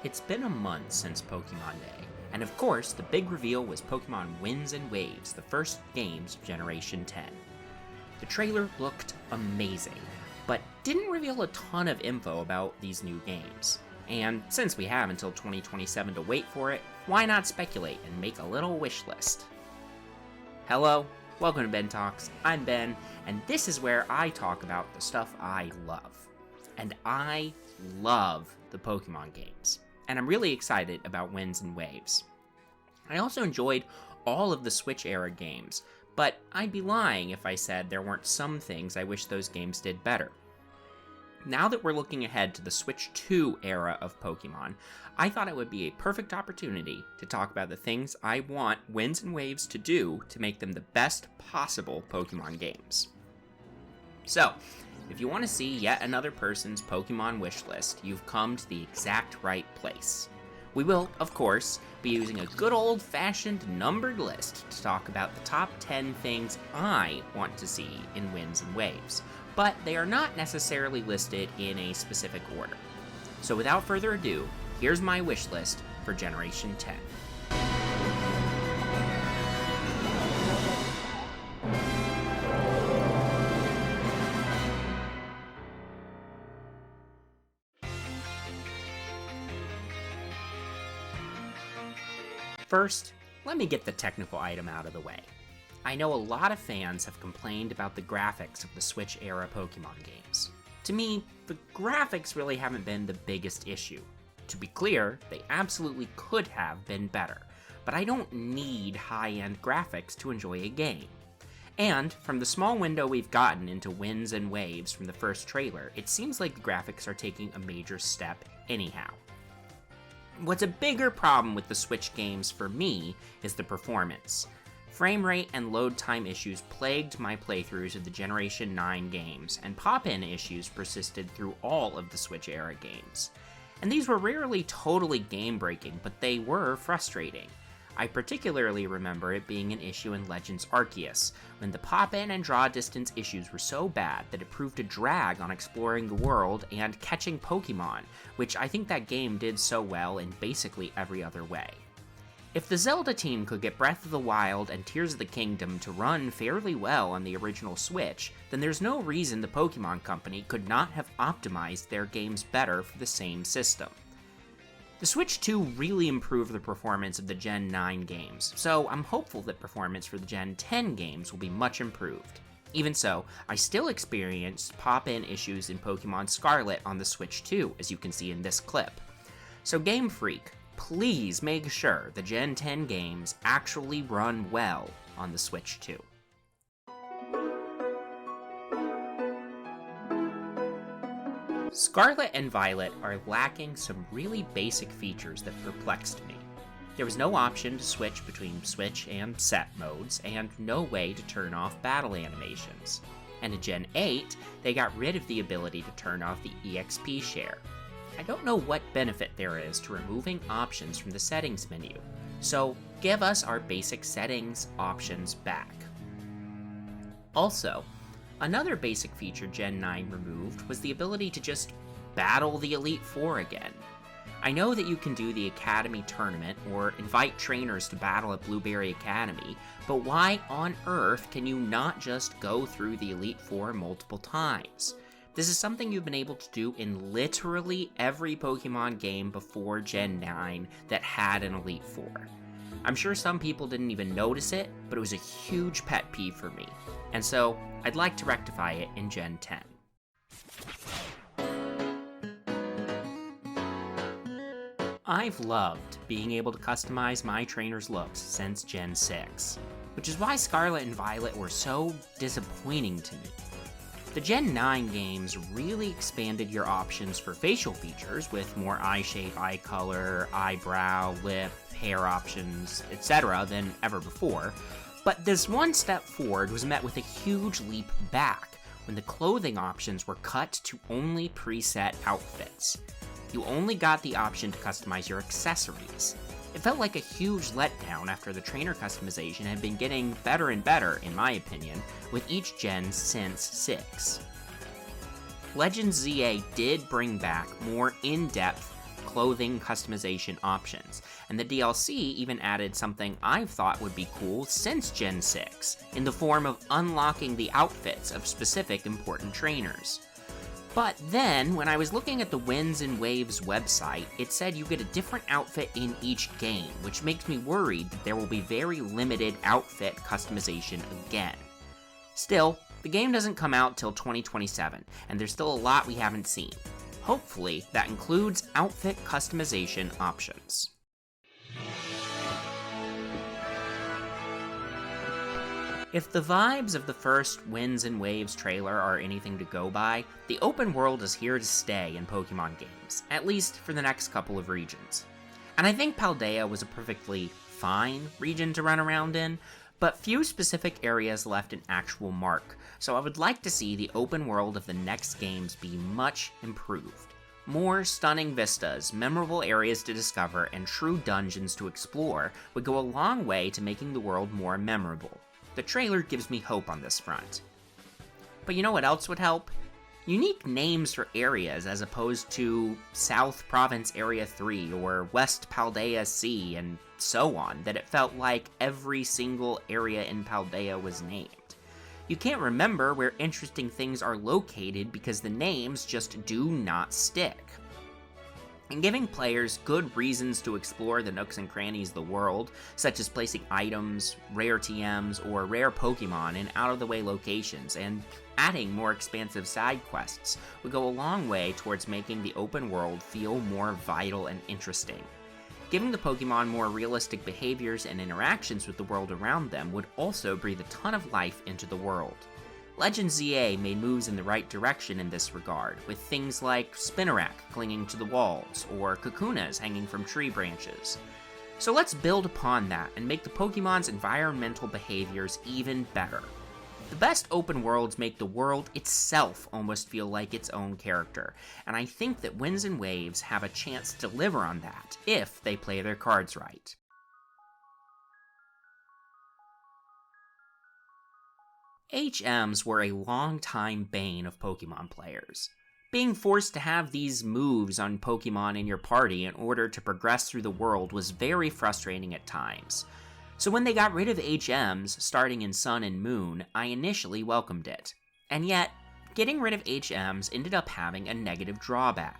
It's been a month since Pokemon Day, and of course, the big reveal was Pokemon Winds and Waves, the first games of Generation 10. The trailer looked amazing, but didn't reveal a ton of info about these new games. And since we have until 2027 to wait for it, why not speculate and make a little wish list? Hello, welcome to Ben Talks. I'm Ben, and this is where I talk about the stuff I love. And I love the Pokemon games. And I'm really excited about Winds and Waves. I also enjoyed all of the Switch-era games, but I'd be lying if I said there weren't some things I wish those games did better. Now that we're looking ahead to the Switch 2 era of Pokemon, I thought it would be a perfect opportunity to talk about the things I want Winds and Waves to do to make them the best possible Pokemon games. So, if you want to see yet another person's Pokemon wish list, you've come to the exact right place. We will, of course, be using a good old-fashioned numbered list to talk about the top 10 things I want to see in Winds and Waves, but they are not necessarily listed in a specific order. So without further ado, here's my wish list for Generation 10. First, let me get the technical item out of the way. I know a lot of fans have complained about the graphics of the Switch-era Pokemon games. To me, the graphics really haven't been the biggest issue. To be clear, they absolutely could have been better, but I don't need high-end graphics to enjoy a game. And, from the small window we've gotten into Winds and Waves from the first trailer, it seems like the graphics are taking a major step anyhow. What's a bigger problem with the Switch games for me is the performance. Frame rate and load time issues plagued my playthroughs of the Generation 9 games, and pop-in issues persisted through all of the Switch-era games. And these were rarely totally game-breaking, but they were frustrating. I particularly remember it being an issue in Legends Arceus, when the pop-in and draw distance issues were so bad that it proved a drag on exploring the world and catching Pokemon, which I think that game did so well in basically every other way. If the Zelda team could get Breath of the Wild and Tears of the Kingdom to run fairly well on the original Switch, then there's no reason the Pokemon Company could not have optimized their games better for the same system. The Switch 2 really improved the performance of the Gen 9 games, so I'm hopeful that performance for the Gen 10 games will be much improved. Even so, I still experienced pop-in issues in Pokemon Scarlet on the Switch 2, as you can see in this clip. So Game Freak, please make sure the Gen 10 games actually run well on the Switch 2. Scarlet and Violet are lacking some really basic features that perplexed me. There was no option to switch between Switch and Set modes, and no way to turn off battle animations. And in Gen 8, they got rid of the ability to turn off the EXP share. I don't know what benefit there is to removing options from the settings menu, so give us our basic settings options back. Also, another basic feature Gen 9 removed was the ability to just battle the Elite Four again. I know that you can do the Academy Tournament or invite trainers to battle at Blueberry Academy, but why on earth can you not just go through the Elite Four multiple times? This is something you've been able to do in literally every Pokemon game before Gen 9 that had an Elite Four. I'm sure some people didn't even notice it, but it was a huge pet peeve for me, and so I'd like to rectify it in Gen 10. I've loved being able to customize my trainer's looks since Gen 6, which is why Scarlet and Violet were so disappointing to me. The Gen 9 games really expanded your options for facial features with more eye shape, eye color, eyebrow, lip, hair options, etc. than ever before, but this one step forward was met with a huge leap back when the clothing options were cut to only preset outfits. You only got the option to customize your accessories. It felt like a huge letdown after the trainer customization had been getting better and better, in my opinion, with each gen since 6. Legends ZA did bring back more in-depth clothing customization options, and the DLC even added something I've thought would be cool since Gen 6, in the form of unlocking the outfits of specific important trainers. But then, when I was looking at the Winds and Waves website, it said you get a different outfit in each game, which makes me worried that there will be very limited outfit customization again. Still, the game doesn't come out till 2027, and there's still a lot we haven't seen. Hopefully, that includes outfit customization options. If the vibes of the first Winds and Waves trailer are anything to go by, the open world is here to stay in Pokemon games, at least for the next couple of regions. And I think Paldea was a perfectly fine region to run around in, but few specific areas left an actual mark, so I would like to see the open world of the next games be much improved. More stunning vistas, memorable areas to discover, and true dungeons to explore would go a long way to making the world more memorable. The trailer gives me hope on this front. But you know what else would help? Unique names for areas as opposed to South Province Area 3 or West Paldea Sea and so on, that it felt like every single area in Paldea was named. You can't remember where interesting things are located because the names just do not stick. And giving players good reasons to explore the nooks and crannies of the world, such as placing items, rare TMs, or rare Pokemon in out-of-the-way locations, and adding more expansive side quests, would go a long way towards making the open world feel more vital and interesting. Giving the Pokemon more realistic behaviors and interactions with the world around them would also breathe a ton of life into the world. Legend ZA made moves in the right direction in this regard, with things like Spinarak clinging to the walls, or Kakunas hanging from tree branches. So let's build upon that and make the Pokemon's environmental behaviors even better. The best open worlds make the world itself almost feel like its own character, and I think that Winds and Waves have a chance to deliver on that, if they play their cards right. HMs were a long-time bane of Pokemon players. Being forced to have these moves on Pokemon in your party in order to progress through the world was very frustrating at times. So when they got rid of HMs, starting in Sun and Moon, I initially welcomed it. And yet, getting rid of HMs ended up having a negative drawback.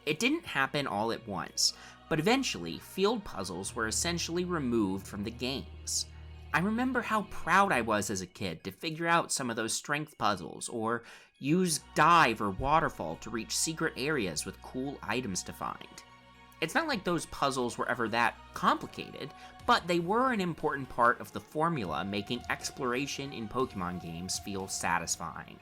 It didn't happen all at once, but eventually, field puzzles were essentially removed from the games. I remember how proud I was as a kid to figure out some of those strength puzzles, or use dive or waterfall to reach secret areas with cool items to find. It's not like those puzzles were ever that complicated, but they were an important part of the formula making exploration in Pokemon games feel satisfying.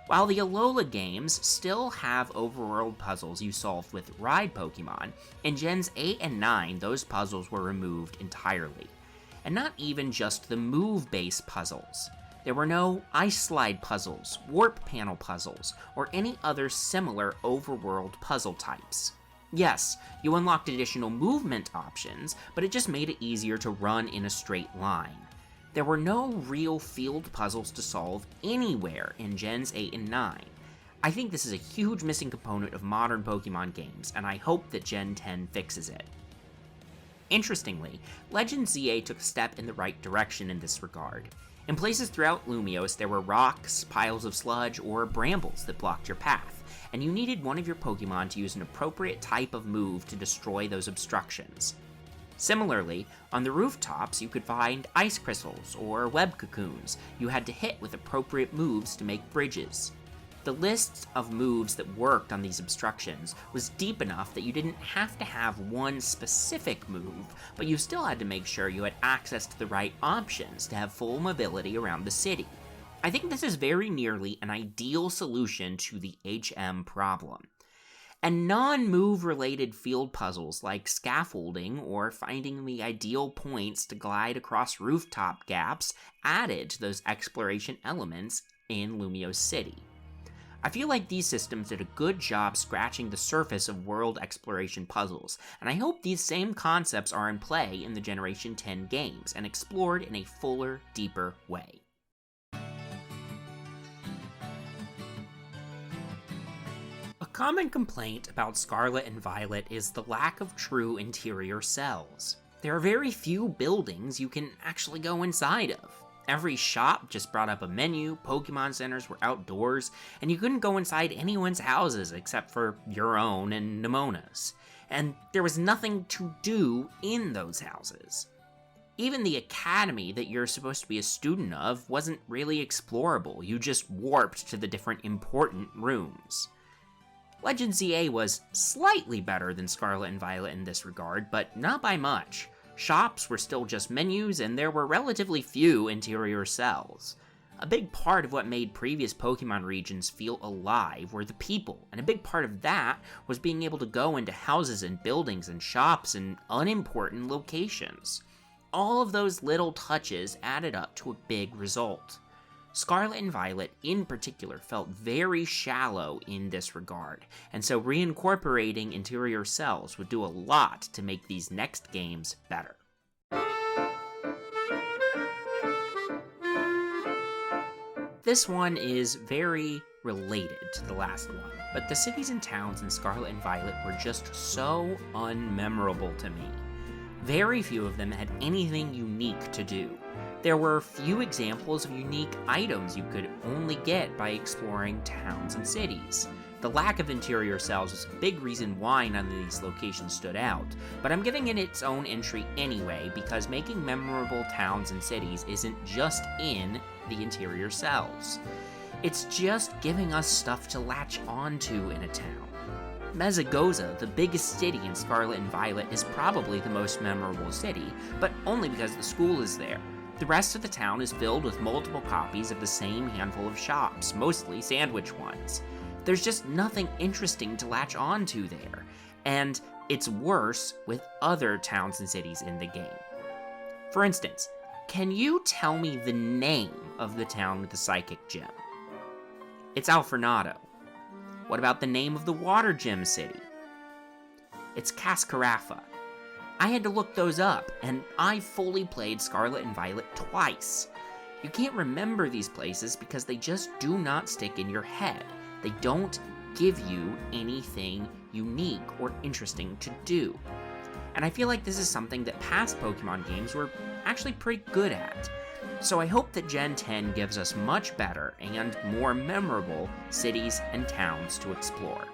While the Alola games still have overworld puzzles you solve with Ride Pokemon, in Gens 8 and 9 those puzzles were removed entirely. And not even just the move-based puzzles. There were no Ice Slide puzzles, Warp Panel puzzles, or any other similar overworld puzzle types. Yes, you unlocked additional movement options, but it just made it easier to run in a straight line. There were no real field puzzles to solve anywhere in Gens 8 and 9. I think this is a huge missing component of modern Pokemon games, and I hope that Gen 10 fixes it. Interestingly, Legend ZA took a step in the right direction in this regard. In places throughout Lumiose, there were rocks, piles of sludge, or brambles that blocked your path, and you needed one of your Pokemon to use an appropriate type of move to destroy those obstructions. Similarly, on the rooftops, you could find ice crystals or web cocoons you had to hit with appropriate moves to make bridges. The list of moves that worked on these obstructions was deep enough that you didn't have to have one specific move, but you still had to make sure you had access to the right options to have full mobility around the city. I think this is very nearly an ideal solution to the HM problem. And non-move related field puzzles like scaffolding or finding the ideal points to glide across rooftop gaps added to those exploration elements in Lumiose City. I feel like these systems did a good job scratching the surface of world exploration puzzles, and I hope these same concepts are in play in the Generation 10 games and explored in a fuller, deeper way. A common complaint about Scarlet and Violet is the lack of true interior cells. There are very few buildings you can actually go inside of. Every shop just brought up a menu, Pokemon centers were outdoors, and you couldn't go inside anyone's houses except for your own and Nemona's. And there was nothing to do in those houses. Even the academy that you're supposed to be a student of wasn't really explorable, you just warped to the different important rooms. Legend ZA was slightly better than Scarlet and Violet in this regard, but not by much. Shops were still just menus, and there were relatively few interior cells. A big part of what made previous Pokemon regions feel alive were the people, and a big part of that was being able to go into houses and buildings and shops and unimportant locations. All of those little touches added up to a big result. Scarlet and Violet, in particular, felt very shallow in this regard, and so reincorporating interior cells would do a lot to make these next games better. This one is very related to the last one, but the cities and towns in Scarlet and Violet were just so unmemorable to me. Very few of them had anything unique to do. There were few examples of unique items you could only get by exploring towns and cities. The lack of interior cells was a big reason why none of these locations stood out, but I'm giving it its own entry anyway because making memorable towns and cities isn't just in the interior cells. It's just giving us stuff to latch onto in a town. Mesagoza, the biggest city in Scarlet and Violet, is probably the most memorable city, but only because the school is there. The rest of the town is filled with multiple copies of the same handful of shops, mostly sandwich ones. There's just nothing interesting to latch onto there, and it's worse with other towns and cities in the game. For instance, can you tell me the name of the town with the psychic gem? It's Alfornado. What about the name of the water gem city? It's Cascarafa. I had to look those up, and I fully played Scarlet and Violet twice. You can't remember these places because they just do not stick in your head. They don't give you anything unique or interesting to do. And I feel like this is something that past Pokemon games were actually pretty good at. So I hope that Gen 10 gives us much better and more memorable cities and towns to explore.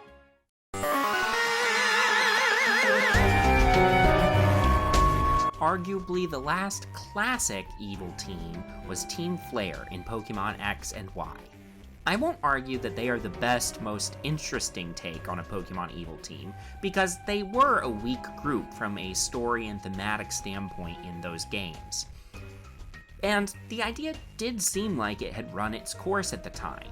Arguably the last classic evil team was Team Flare in Pokemon X and Y. I won't argue that they are the best, most interesting take on a Pokemon evil team, because they were a weak group from a story and thematic standpoint in those games. And the idea did seem like it had run its course at the time.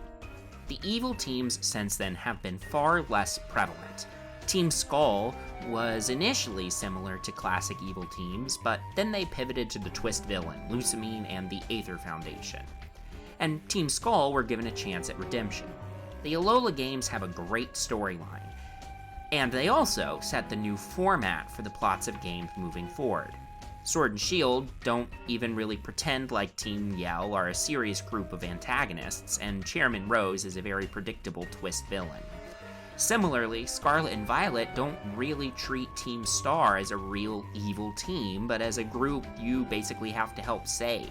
The evil teams since then have been far less prevalent. Team Skull was initially similar to classic evil teams, but then they pivoted to the twist villain, Lusamine, and the Aether Foundation. And Team Skull were given a chance at redemption. The Alola games have a great storyline, and they also set the new format for the plots of games moving forward. Sword and Shield don't even really pretend like Team Yell are a serious group of antagonists, and Chairman Rose is a very predictable twist villain. Similarly, Scarlet and Violet don't really treat Team Star as a real evil team, but as a group you basically have to help save.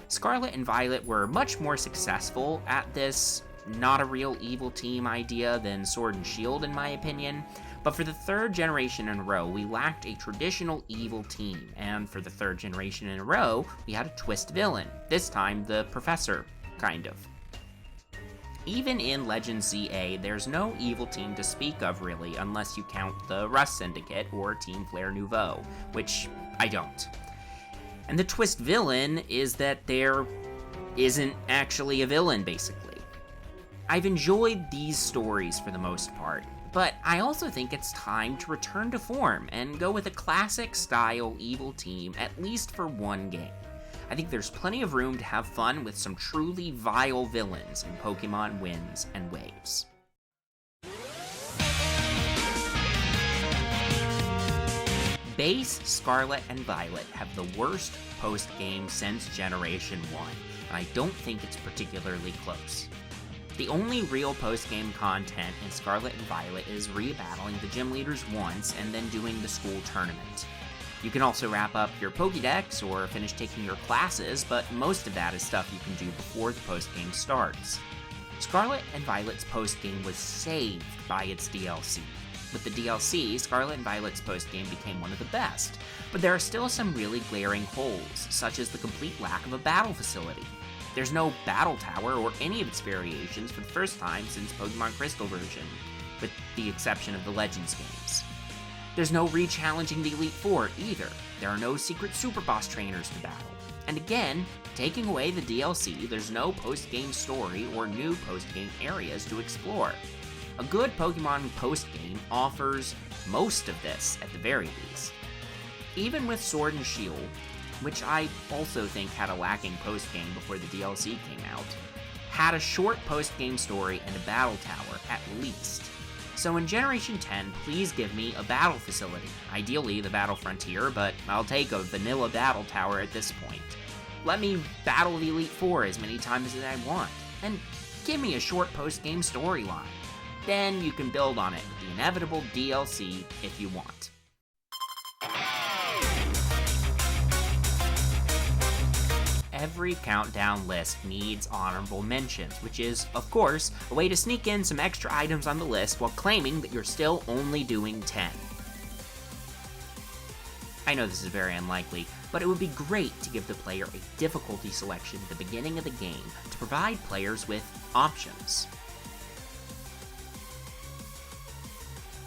Scarlet and Violet were much more successful at this not a real evil team idea than Sword and Shield in my opinion, but for the third generation in a row we lacked a traditional evil team, and for the third generation in a row we had a twist villain, this time the Professor, kind of. Even in Legend ZA, there's no evil team to speak of really, unless you count the Rust Syndicate or Team Flare Nouveau, which I don't. And the twist villain is that there isn't actually a villain, basically. I've enjoyed these stories for the most part, but I also think it's time to return to form and go with a classic style evil team at least for one game. I think there's plenty of room to have fun with some truly vile villains in Pokemon Winds and Waves. Base Scarlet and Violet have the worst post-game since Generation 1, and I don't think it's particularly close. The only real post-game content in Scarlet and Violet is re-battling the gym leaders once and then doing the school tournament. You can also wrap up your Pokédex or finish taking your classes, but most of that is stuff you can do before the post-game starts. Scarlet and Violet's post-game was saved by its DLC. With the DLC, Scarlet and Violet's post-game became one of the best, but there are still some really glaring holes, such as the complete lack of a battle facility. There's no battle tower or any of its variations for the first time since Pokemon Crystal version, with the exception of the Legends games. There's no re-challenging the Elite Four either. There are no secret Super Boss trainers to battle. And again, taking away the DLC, there's no post-game story or new post-game areas to explore. A good Pokemon post-game offers most of this at the very least. Even with Sword and Shield, which I also think had a lacking post-game before the DLC came out, had a short post-game story and a battle tower at least. So in Generation 10, please give me a battle facility, ideally the Battle Frontier, but I'll take a vanilla battle tower at this point. Let me battle the Elite Four as many times as I want, and give me a short post-game storyline. Then you can build on it with the inevitable DLC if you want. Every countdown list needs honorable mentions, which is, of course, a way to sneak in some extra items on the list while claiming that you're still only doing 10. I know this is very unlikely, but it would be great to give the player a difficulty selection at the beginning of the game to provide players with options.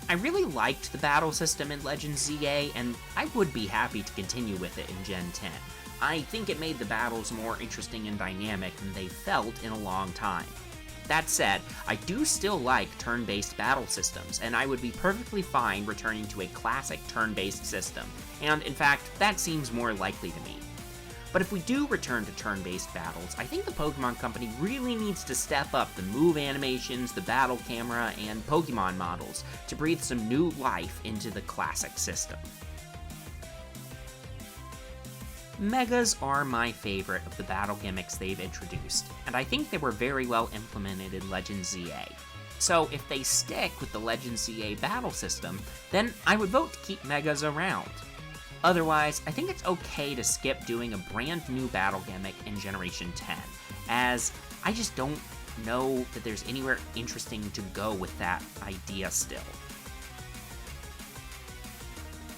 I really liked the battle system in Legends ZA, and I would be happy to continue with it in Gen 10. I think it made the battles more interesting and dynamic than they've felt in a long time. That said, I do still like turn-based battle systems, and I would be perfectly fine returning to a classic turn-based system, and in fact, that seems more likely to me. But if we do return to turn-based battles, I think the Pokemon Company really needs to step up the move animations, the battle camera, and Pokemon models to breathe some new life into the classic system. Megas are my favorite of the battle gimmicks they've introduced, and I think they were very well implemented in Legends ZA. So if they stick with the Legends ZA battle system, then I would vote to keep Megas around. Otherwise, I think it's okay to skip doing a brand new battle gimmick in Generation 10, as I just don't know that there's anywhere interesting to go with that idea still.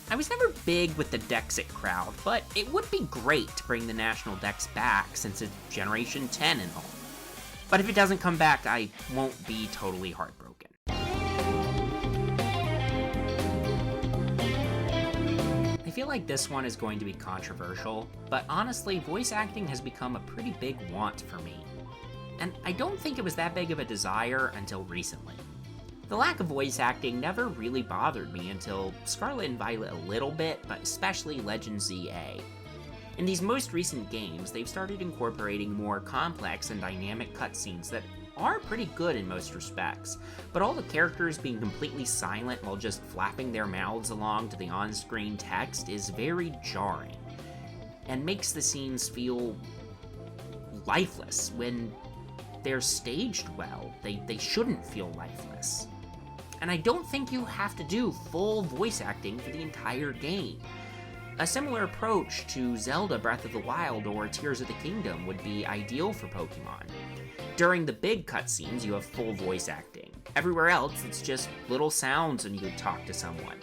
I was never big with the Dexit crowd, but it would be great to bring the National Dex back since it's Generation 10 and all. But if it doesn't come back, I won't be totally heartbroken. I feel like this one is going to be controversial, but honestly, voice acting has become a pretty big want for me. And I don't think it was that big of a desire until recently. The lack of voice acting never really bothered me until Scarlet and Violet a little bit, but especially Legends ZA. In these most recent games, they've started incorporating more complex and dynamic cutscenes that are pretty good in most respects, but all the characters being completely silent while just flapping their mouths along to the on-screen text is very jarring, and makes the scenes feel lifeless when they're staged well. They shouldn't feel lifeless. And I don't think you have to do full voice acting for the entire game. A similar approach to Zelda Breath of the Wild or Tears of the Kingdom would be ideal for Pokemon. During the big cutscenes, you have full voice acting. Everywhere else, it's just little sounds and you talk to someone.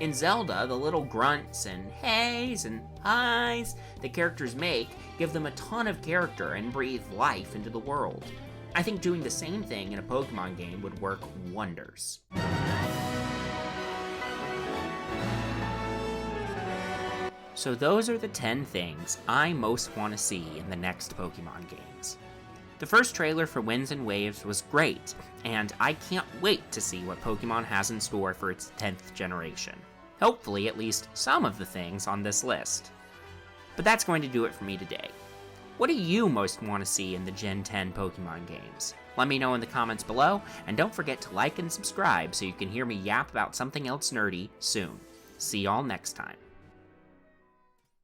In Zelda, the little grunts and heys and highs the characters make give them a ton of character and breathe life into the world. I think doing the same thing in a Pokemon game would work wonders. So those are the 10 things I most want to see in the next Pokemon games. The first trailer for Winds and Waves was great, and I can't wait to see what Pokemon has in store for its 10th generation. Hopefully at least some of the things on this list. But that's going to do it for me today. What do you most want to see in the Gen 10 Pokemon games? Let me know in the comments below, and don't forget to like and subscribe so you can hear me yap about something else nerdy soon. See y'all next time.